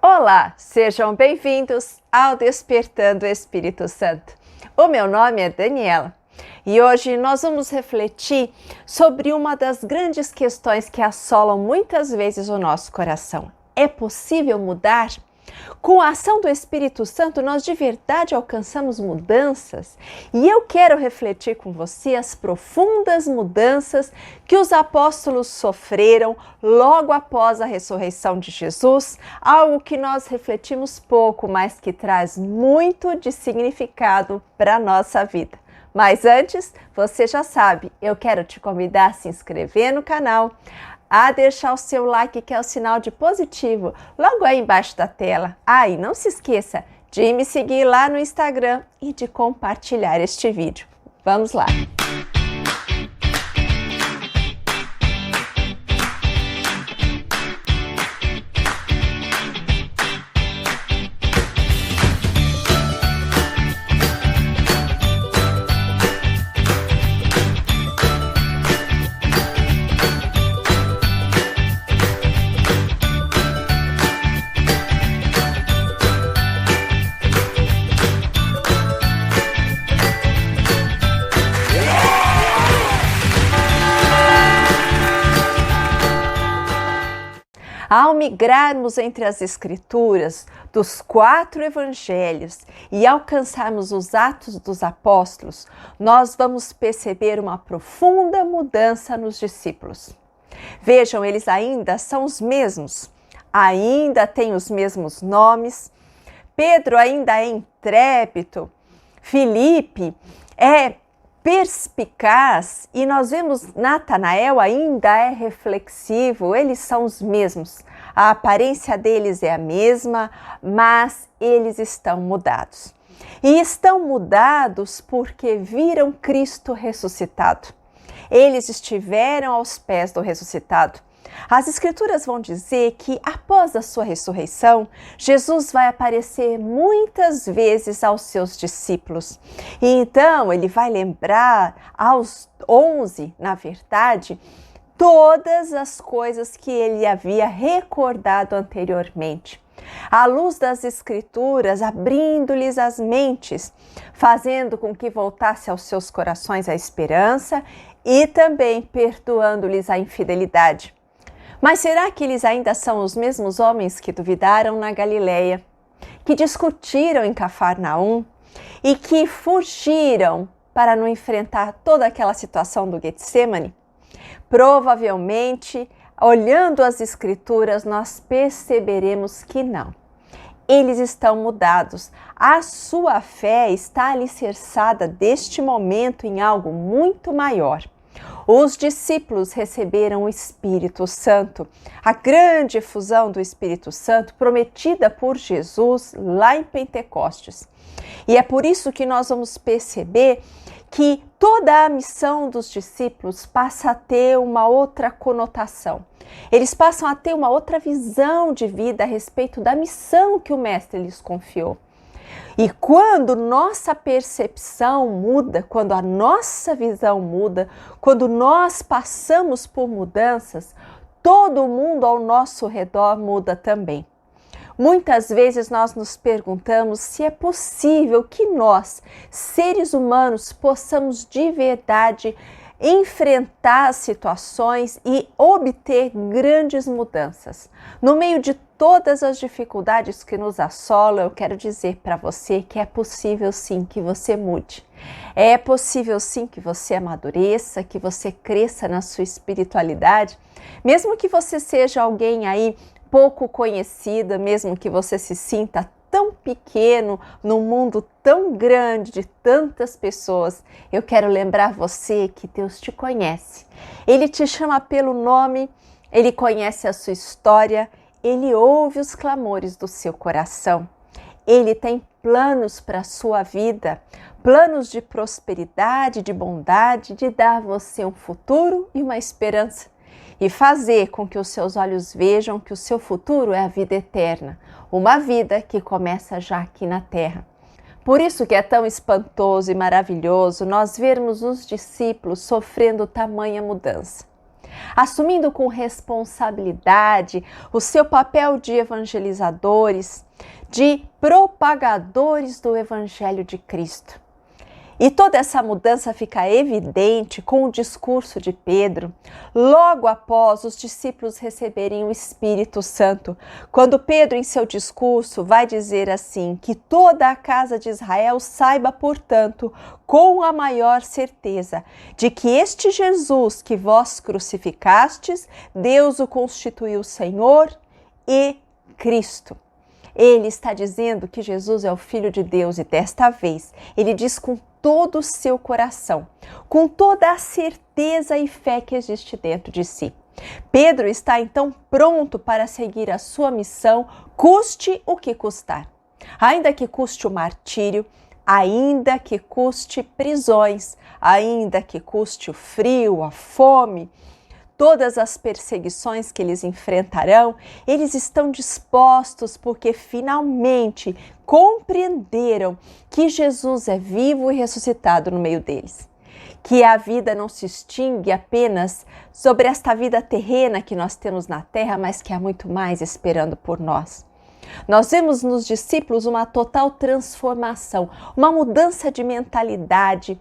Olá, sejam bem-vindos ao Despertando o Espírito Santo. O meu nome é Daniela e hoje nós vamos refletir sobre uma das grandes questões que assolam muitas vezes o nosso coração. É possível mudar? Com a ação do Espírito Santo, nós de verdade alcançamos mudanças? E eu quero refletir com você as profundas mudanças que os apóstolos sofreram logo após a ressurreição de Jesus, algo que nós refletimos pouco, mas que traz muito de significado para a nossa vida. Mas antes, você já sabe, eu quero te convidar a se inscrever no canal, a deixar o seu like, que é o sinal de positivo, logo aí embaixo da tela. E não se esqueça de me seguir lá no Instagram e de compartilhar este vídeo. Vamos lá! Ao migrarmos entre as Escrituras dos 4 evangelhos e alcançarmos os Atos dos Apóstolos, nós vamos perceber uma profunda mudança nos discípulos. Vejam, eles ainda são os mesmos, ainda têm os mesmos nomes, Pedro ainda é intrépido, Filipe é perspicaz e nós vemos Natanael ainda é reflexivo, eles são os mesmos. A aparência deles é a mesma, mas eles estão mudados. E estão mudados porque viram Cristo ressuscitado. Eles estiveram aos pés do ressuscitado. As Escrituras vão dizer que após a sua ressurreição, Jesus vai aparecer muitas vezes aos seus discípulos. E então ele vai lembrar aos 11, na verdade, todas as coisas que ele havia recordado anteriormente. À luz das Escrituras, abrindo-lhes as mentes, fazendo com que voltasse aos seus corações a esperança e também perdoando-lhes a infidelidade. Mas será que eles ainda são os mesmos homens que duvidaram na Galileia, que discutiram em Cafarnaum e que fugiram para não enfrentar toda aquela situação do Getsemane? Provavelmente, olhando as Escrituras, nós perceberemos que não. Eles estão mudados. A sua fé está alicerçada deste momento em algo muito maior. Os discípulos receberam o Espírito Santo, a grande efusão do Espírito Santo prometida por Jesus lá em Pentecostes. E é por isso que nós vamos perceber que toda a missão dos discípulos passa a ter uma outra conotação. Eles passam a ter uma outra visão de vida a respeito da missão que o Mestre lhes confiou. E quando nossa percepção muda, quando a nossa visão muda, quando nós passamos por mudanças, todo mundo ao nosso redor muda também. Muitas vezes nós nos perguntamos se é possível que nós, seres humanos, possamos de verdade enfrentar as situações e obter grandes mudanças. No meio de todas as dificuldades que nos assolam, eu quero dizer para você que é possível sim que você mude. É possível sim que você amadureça, que você cresça na sua espiritualidade, mesmo que você seja alguém aí pouco conhecida, mesmo que você se sinta tão pequeno num mundo tão grande de tantas pessoas, eu quero lembrar você que Deus te conhece. Ele te chama pelo nome, Ele conhece a sua história, Ele ouve os clamores do seu coração. Ele tem planos para a sua vida, planos de prosperidade, de bondade, de dar a você um futuro e uma esperança. E fazer com que os seus olhos vejam que o seu futuro é a vida eterna, uma vida que começa já aqui na terra. Por isso que é tão espantoso e maravilhoso nós vermos os discípulos sofrendo tamanha mudança. assumindo com responsabilidade o seu papel de evangelizadores, de propagadores do Evangelho de Cristo. E toda essa mudança fica evidente com o discurso de Pedro, logo após os discípulos receberem o Espírito Santo, quando Pedro, em seu discurso, vai dizer assim: que toda a casa de Israel saiba, portanto, com a maior certeza, de que este Jesus que vós crucificastes, Deus o constituiu Senhor e Cristo. Ele está dizendo que Jesus é o Filho de Deus e desta vez ele diz com todo o seu coração, com toda a certeza e fé que existe dentro de si. Pedro está então pronto para seguir a sua missão, custe o que custar. Ainda que custe o martírio, ainda que custe prisões, ainda que custe o frio, a fome, todas as perseguições que eles enfrentarão, eles estão dispostos porque finalmente compreenderam que Jesus é vivo e ressuscitado no meio deles. Que a vida não se extingue apenas sobre esta vida terrena que nós temos na terra, mas que há muito mais esperando por nós. Nós vemos nos discípulos uma total transformação, uma mudança de mentalidade,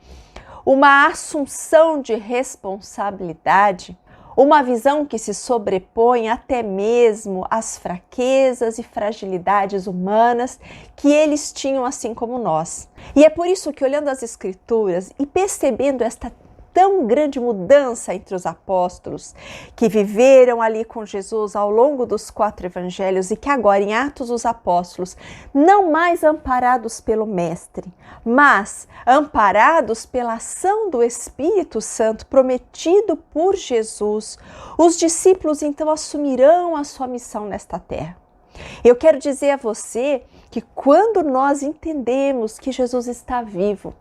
uma assunção de responsabilidade, uma visão que se sobrepõe até mesmo às fraquezas e fragilidades humanas que eles tinham, assim como nós. E é por isso que, olhando as Escrituras e percebendo esta tão grande mudança entre os apóstolos que viveram ali com Jesus ao longo dos 4 evangelhos e que agora em Atos dos Apóstolos, não mais amparados pelo Mestre, mas amparados pela ação do Espírito Santo prometido por Jesus, os discípulos então assumirão a sua missão nesta terra. Eu quero dizer a você que quando nós entendemos que Jesus está vivo,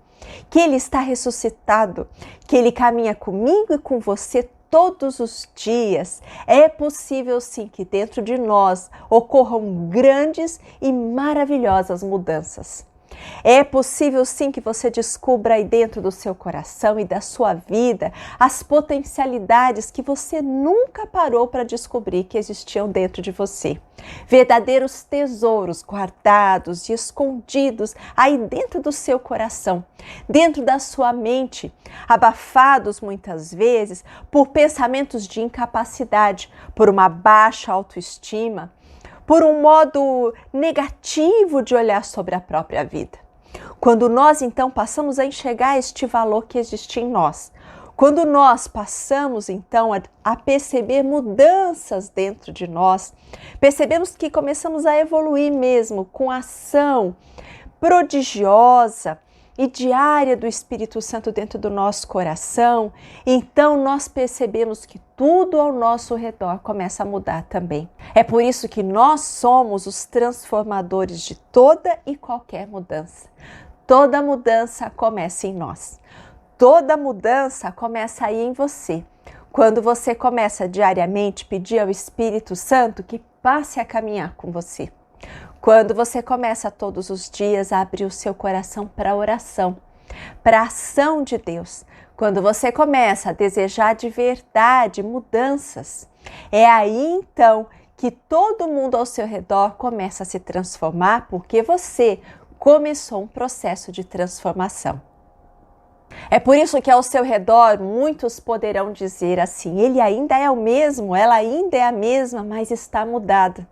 que Ele está ressuscitado, que Ele caminha comigo e com você todos os dias, é possível sim que dentro de nós ocorram grandes e maravilhosas mudanças. É possível sim que você descubra aí dentro do seu coração e da sua vida as potencialidades que você nunca parou para descobrir que existiam dentro de você. Verdadeiros tesouros guardados e escondidos aí dentro do seu coração, dentro da sua mente, abafados muitas vezes por pensamentos de incapacidade, por uma baixa autoestima, por um modo negativo de olhar sobre a própria vida. Quando nós então passamos a enxergar este valor que existe em nós, quando nós passamos então a perceber mudanças dentro de nós, percebemos que começamos a evoluir mesmo com a ação prodigiosa e diária do Espírito Santo dentro do nosso coração, então nós percebemos que tudo ao nosso redor começa a mudar também. É por isso que nós somos os transformadores de toda e qualquer mudança. Toda mudança começa em nós. Toda mudança começa aí em você. Quando você começa diariamente a pedir ao Espírito Santo que passe a caminhar com você. Quando você começa todos os dias a abrir o seu coração para a oração, para a ação de Deus. Quando você começa a desejar de verdade mudanças, é aí então que todo mundo ao seu redor começa a se transformar, porque você começou um processo de transformação. É por isso que ao seu redor muitos poderão dizer assim: ele ainda é o mesmo, ela ainda é a mesma, mas está mudada.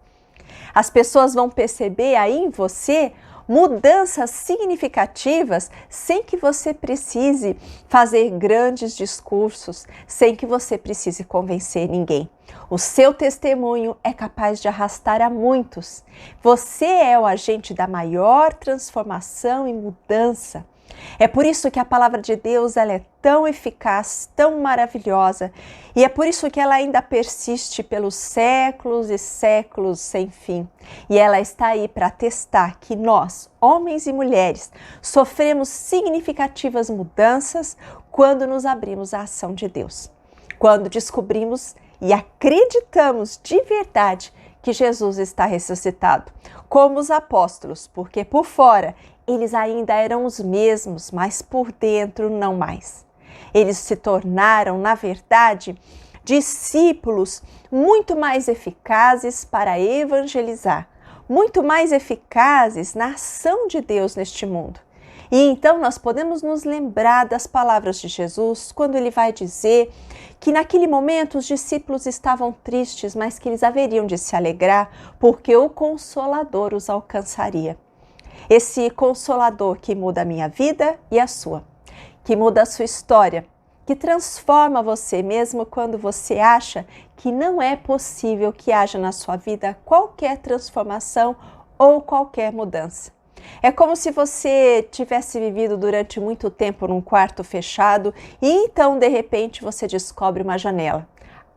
As pessoas vão perceber aí em você mudanças significativas sem que você precise fazer grandes discursos, sem que você precise convencer ninguém. O seu testemunho é capaz de arrastar a muitos. Você é o agente da maior transformação e mudança. É por isso que a palavra de Deus ela é tão eficaz, tão maravilhosa, e é por isso que ela ainda persiste pelos séculos e séculos sem fim. E ela está aí para testar que nós, homens e mulheres, sofremos significativas mudanças quando nos abrimos à ação de Deus. Quando descobrimos e acreditamos de verdade que Jesus está ressuscitado, como os apóstolos, porque por fora eles ainda eram os mesmos, mas por dentro não mais. Eles se tornaram, na verdade, discípulos muito mais eficazes para evangelizar, muito mais eficazes na ação de Deus neste mundo. E então nós podemos nos lembrar das palavras de Jesus quando ele vai dizer que naquele momento os discípulos estavam tristes, mas que eles haveriam de se alegrar porque o Consolador os alcançaria. Esse Consolador que muda a minha vida e a sua, que muda a sua história, que transforma você mesmo quando você acha que não é possível que haja na sua vida qualquer transformação ou qualquer mudança. É como se você tivesse vivido durante muito tempo num quarto fechado e então, de repente, você descobre uma janela.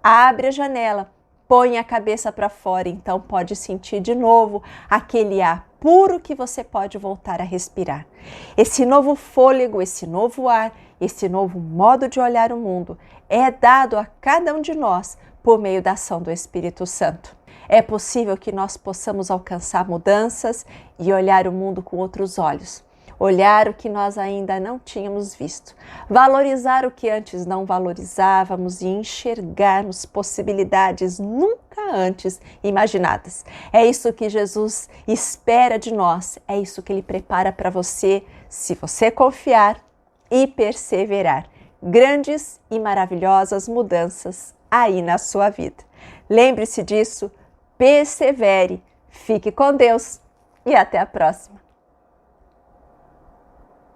Abre a janela, põe a cabeça para fora, então pode sentir de novo aquele ar puro que você pode voltar a respirar. Esse novo fôlego, esse novo ar, esse novo modo de olhar o mundo é dado a cada um de nós por meio da ação do Espírito Santo. É possível que nós possamos alcançar mudanças e olhar o mundo com outros olhos. Olhar o que nós ainda não tínhamos visto. Valorizar o que antes não valorizávamos e enxergarmos possibilidades nunca antes imaginadas. É isso que Jesus espera de nós. É isso que Ele prepara para você, se você confiar e perseverar. Grandes e maravilhosas mudanças aí na sua vida. Lembre-se disso. Persevere, fique com Deus e até a próxima!